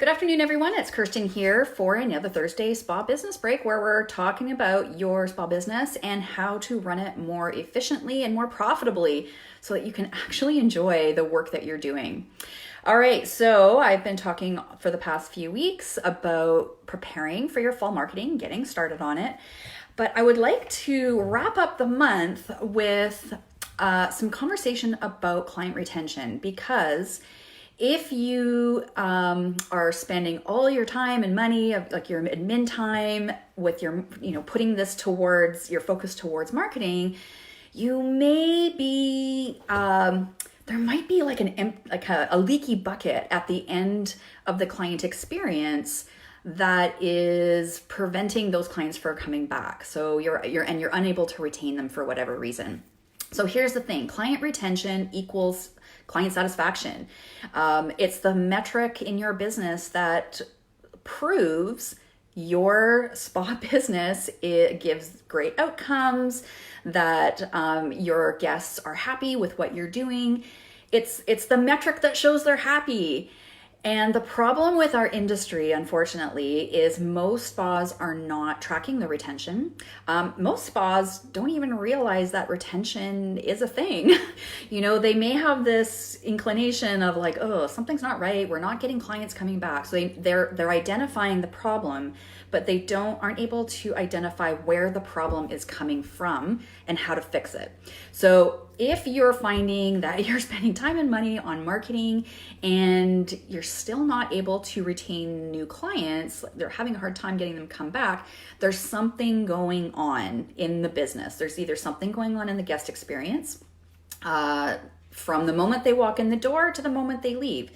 Good afternoon, everyone. It's Kirsten here for another Thursday Spa Business Break, where we're talking about your spa business and how to run it more efficiently and more profitably so that you can actually enjoy the work that you're doing. All right, so I've been talking for the past few weeks about preparing for your fall marketing, getting started on it. But I would like to wrap up the month with some conversation about client retention, because if you are spending all your time and money, like your admin time, with your, putting this towards your focus towards marketing, you may be there might be like a leaky bucket at the end of the client experience that is preventing those clients from coming back. So you're unable to retain them for whatever reason. So here's the thing: client retention equals client satisfaction. It's the metric in your business that proves your spa business, it gives great outcomes, that your guests are happy with what you're doing. It's the metric that shows they're happy. And the problem with our industry, unfortunately, is most spas are not tracking the retention. Most spas don't even realize that retention is a thing. They may have this inclination of like, oh, something's not right. We're not getting clients coming back. So they're identifying the problem, but they aren't able to identify where the problem is coming from and how to fix it. So if you're finding that you're spending time and money on marketing and you're still not able to retain new clients, they're having a hard time getting them come back, there's something going on in the business. There's either something going on in the guest experience from the moment they walk in the door to the moment they leave.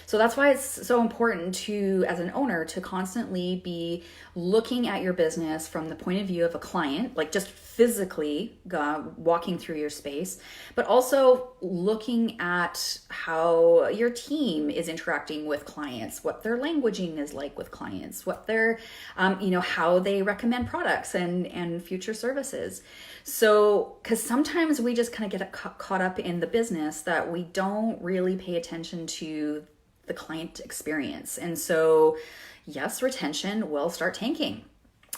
So that's why it's so important to, as an owner, to constantly be looking at your business from the point of view of a client, like just physically walking through your space, but also looking at how your team is interacting with clients, what their languaging is like with clients, what their, how they recommend products and future services. So, because sometimes we just kind of get caught up in the business that we don't really pay attention to the client experience. And so, yes, retention will start tanking.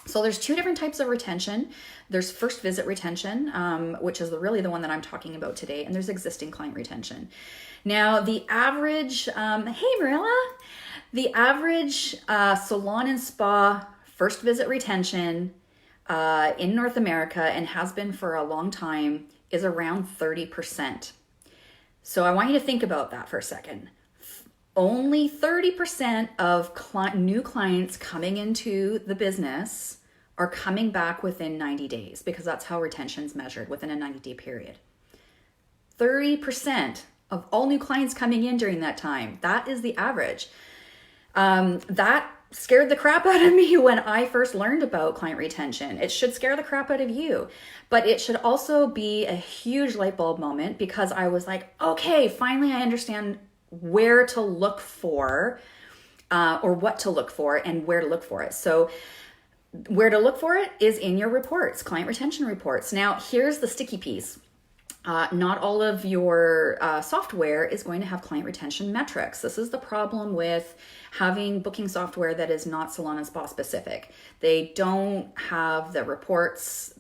So there's two different types of retention. There's first visit retention, which is really the one that I'm talking about today. And there's existing client retention. Now, the average, hey Marilla, the average salon and spa first visit retention in North America, and has been for a long time, is around 30%. So I want you to think about that for a second. Only 30% of new clients coming into the business are coming back within 90 days, because that's how retention is measured, within a 90-day period. 30% of all new clients coming in during that time. That is the average. That scared the crap out of me when I first learned about client retention. It should scare the crap out of you, but it should also be a huge light bulb moment, because I was like, okay, finally I understand where to look for, or what to look for and where to look for it. So where to look for it is in your reports, client retention reports. Now, here's the sticky piece. Not all of your software is going to have client retention metrics. This is the problem with having booking software that is not salon and spa specific. They don't have the reports,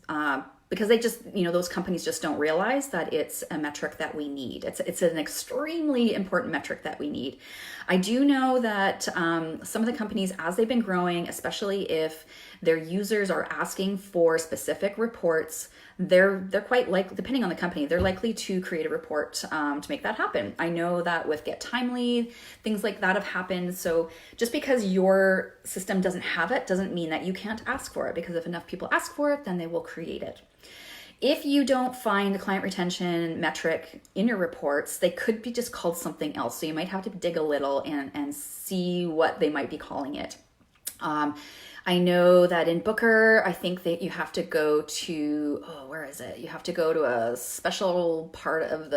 because they just, those companies just don't realize that it's a metric that we need. It's an extremely important metric that we need. I do know that some of the companies, as they've been growing, especially if their users are asking for specific reports, they're quite likely, depending on the company, they're likely to create a report to make that happen. I know that with Get Timely, things like that have happened. So just because your system doesn't have it doesn't mean that you can't ask for it, because if enough people ask for it, then they will create it. If you don't find the client retention metric in your reports, they could be just called something else. So you might have to dig a little and see what they might be calling it. I know that in Booker, I think that you have to go to, where is it? You have to go to a special part of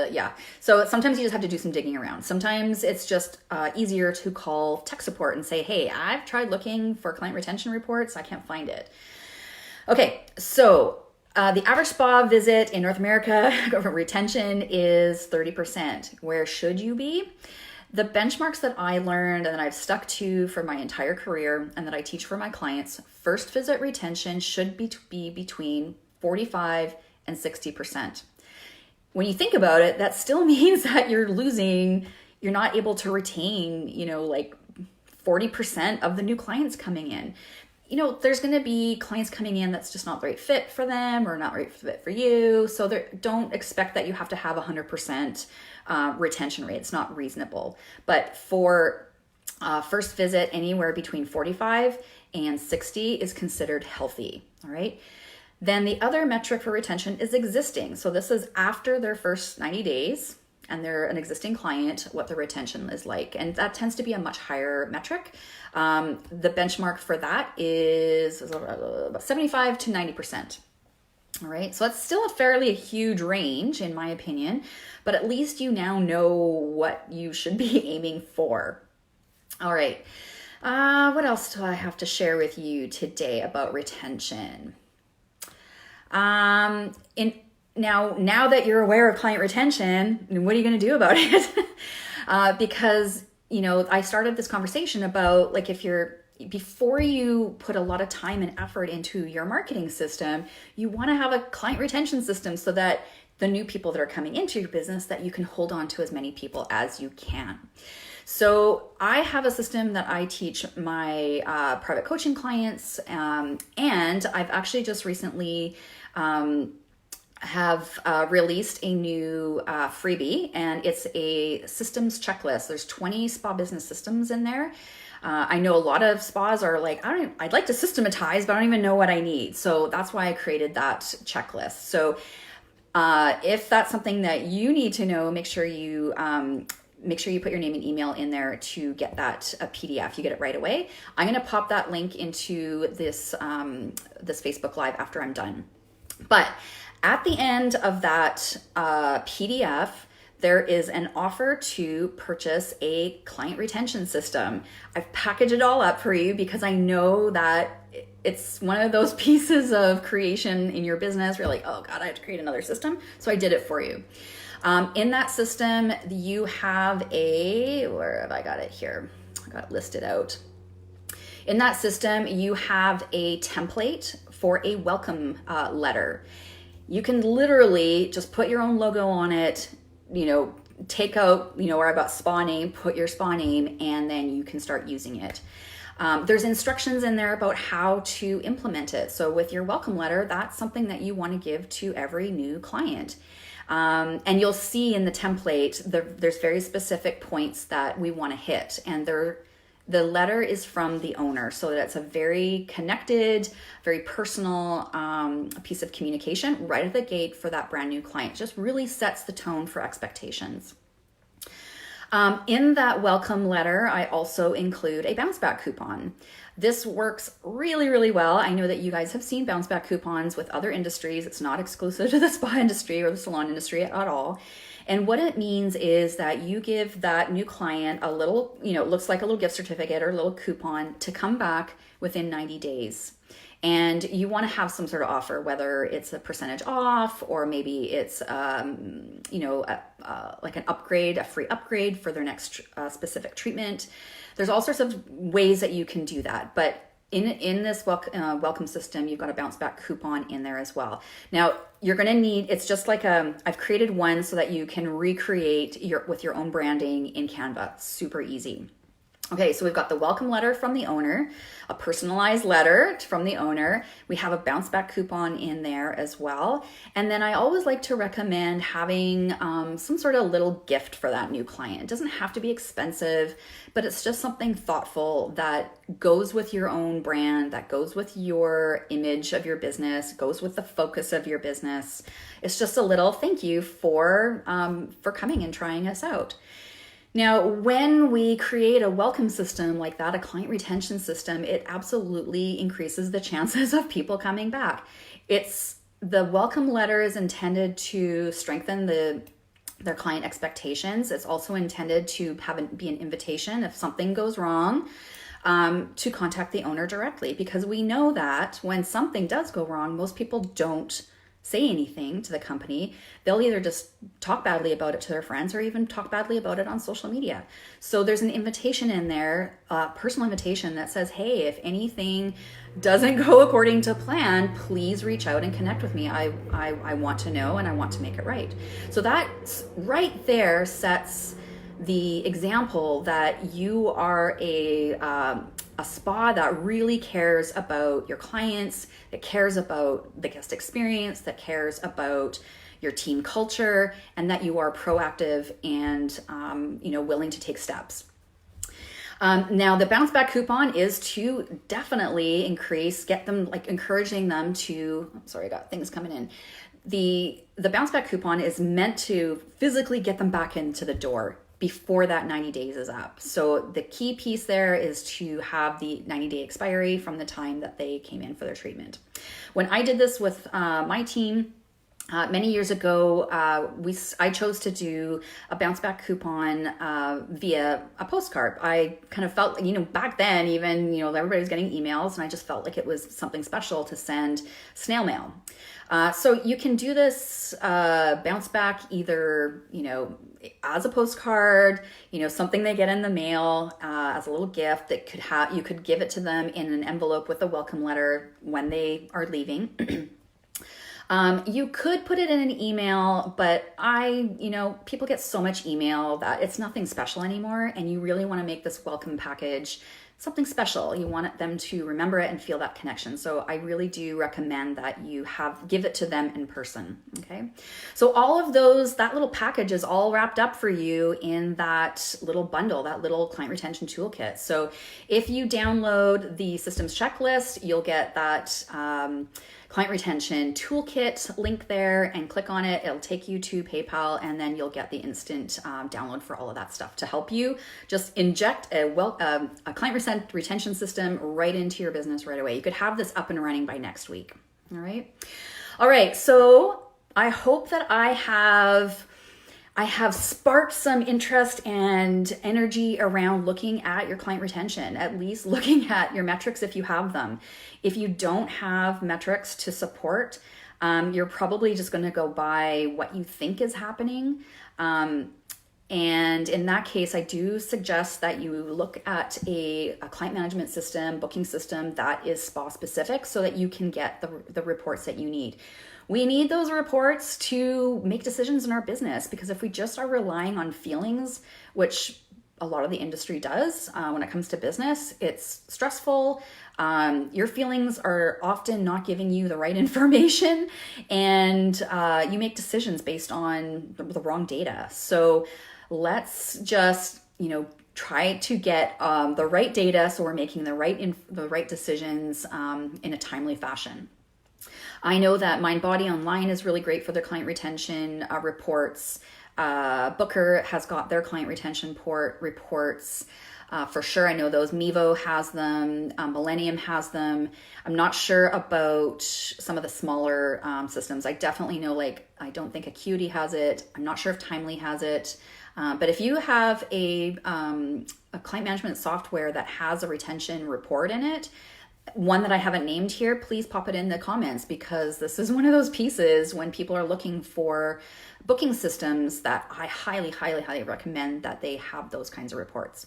So sometimes you just have to do some digging around. Sometimes it's just easier to call tech support and say, hey, I've tried looking for client retention reports. I can't find it. Okay, so the average spa visit in North America retention is 30%. Where should you be? The benchmarks that I learned and that I've stuck to for my entire career and that I teach for my clients, first visit retention should be between 45 and 60%. When you think about it, that still means that you're not able to retain, like 40% of the new clients coming in. There's going to be clients coming in that's just not the right fit for them or not right fit for you. So don't expect that you have to have 100% retention rate. It's not reasonable. But for first visit, anywhere between 45 and 60 is considered healthy. All right. Then the other metric for retention is existing. So this is after their first 90 days and they're an existing client, what the retention is like. And that tends to be a much higher metric. The benchmark for that is about 75 to 90%. All right, so that's still a fairly huge range in my opinion, but at least you now know what you should be aiming for. All right, what else do I have to share with you today about retention? Now that you're aware of client retention, what are you going to do about it? Because, I started this conversation about before you put a lot of time and effort into your marketing system, you want to have a client retention system so that the new people that are coming into your business, that you can hold on to as many people as you can. So I have a system that I teach my private coaching clients, and I've actually just recently have released a new freebie, and it's a systems checklist. There's 20 spa business systems in there. I know a lot of spas are like, I'd like to systematize, but I don't even know what I need. So that's why I created that checklist. So if that's something that you need to know, make sure you put your name and email in there to get that PDF. You get it right away. I'm going to pop that link into this Facebook Live after I'm done. But at the end of that PDF, there is an offer to purchase a client retention system. I've packaged it all up for you because I know that it's one of those pieces of creation in your business where you're like, oh God, I have to create another system. So I did it for you. In that system, you have where have I got it here? I got it listed out. In that system, you have a template for a welcome letter. You can literally just put your own logo on it, take out, where I got spa name, put your spa name, and then you can start using it. There's instructions in there about how to implement it. So with your welcome letter, that's something that you want to give to every new client. And you'll see in the template, there's very specific points that we want to hit. And the letter is from the owner, so that it's a very connected, very personal piece of communication right at the gate for that brand new client. Just really sets the tone for expectations. In that welcome letter, I also include a bounce back coupon. This works really, really well. I know that you guys have seen bounce back coupons with other industries. It's not exclusive to the spa industry or the salon industry at all. And what it means is that you give that new client a little, it looks like a little gift certificate or a little coupon to come back within 90 days. And you want to have some sort of offer, whether it's a percentage off or maybe it's, like an upgrade, a free upgrade for their next specific treatment. There's all sorts of ways that you can do that. But in this welcome system, you've got a bounce back coupon in there as well. Now, you're going to need, it's just like I've created one so that you can recreate with your own branding in Canva. Super easy. Okay, so we've got the welcome letter from the owner, a personalized letter from the owner. We have a bounce back coupon in there as well. And then I always like to recommend having some sort of little gift for that new client. It doesn't have to be expensive, but it's just something thoughtful that goes with your own brand, that goes with your image of your business, goes with the focus of your business. It's just a little thank you for coming and trying us out. Now, when we create a welcome system like that, a client retention system, it absolutely increases the chances of people coming back. The welcome letter is intended to strengthen their client expectations. It's also intended to be an invitation if something goes wrong, to contact the owner directly, because we know that when something does go wrong, most people don't say anything to the company, they'll either just talk badly about it to their friends or even talk badly about it on social media. So there's an invitation in there, a personal invitation that says, hey, if anything doesn't go according to plan, please reach out and connect with me. I want to know and I want to make it right. So that right there sets the example that you are a spa that really cares about your clients, that cares about the guest experience, that cares about your team culture, and that you are proactive and willing to take steps. Now the bounce back coupon is to definitely encouraging them to, sorry, I got things coming in. The bounce back coupon is meant to physically get them back into the door before that 90 days is up. So the key piece there is to have the 90-day expiry from the time that they came in for their treatment. When I did this with my team, many years ago, I chose to do a bounce back coupon via a postcard. I kind of felt, back then, even, everybody was getting emails, and I just felt like it was something special to send snail mail. So you can do this bounce back either, as a postcard, something they get in the mail as a little gift that you could give it to them in an envelope with a welcome letter when they are leaving. You could put it in an email, but people get so much email that it's nothing special anymore. And you really want to make this welcome package something special. You want them to remember it and feel that connection. So I really do recommend that you give it to them in person. Okay. So all of that little package is all wrapped up for you in that little bundle, that little client retention toolkit. So if you download the systems checklist, you'll get that, client retention toolkit link there, and click on it. It'll take you to PayPal, and then you'll get the instant download for all of that stuff to help you just inject a client retention system right into your business right away. You could have this up and running by next week. All right. So I hope that I have sparked some interest and energy around looking at your client retention, at least looking at your metrics if you have them. If you don't have metrics to support, you're probably just going to go by what you think is happening. And in that case, I do suggest that you look at a client management system, booking system that is spa specific so that you can get the reports that you need. We need those reports to make decisions in our business, because if we just are relying on feelings, which a lot of the industry does when it comes to business, it's stressful. Your feelings are often not giving you the right information, and you make decisions based on the wrong data. So let's just, try to get the right data so we're making the right decisions in a timely fashion. I know that MindBody Online is really great for their client retention reports. Booker has got their client retention reports for sure. I know those. Mevo has them. Millennium has them. I'm not sure about some of the smaller systems. I definitely know, I don't think Acuity has it. I'm not sure if Timely has it. But if you have a client management software that has a retention report in it, one that I haven't named here, please pop it in the comments, because this is one of those pieces when people are looking for booking systems that I highly, highly, highly recommend that they have those kinds of reports.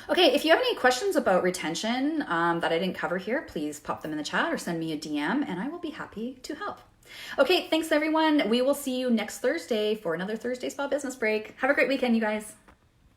Okay, if you have any questions about retention that I didn't cover here, please pop them in the chat or send me a DM, and I will be happy to help. Okay, thanks everyone. We will see you next Thursday for another Thursday Spa Business Break. Have a great weekend, you guys.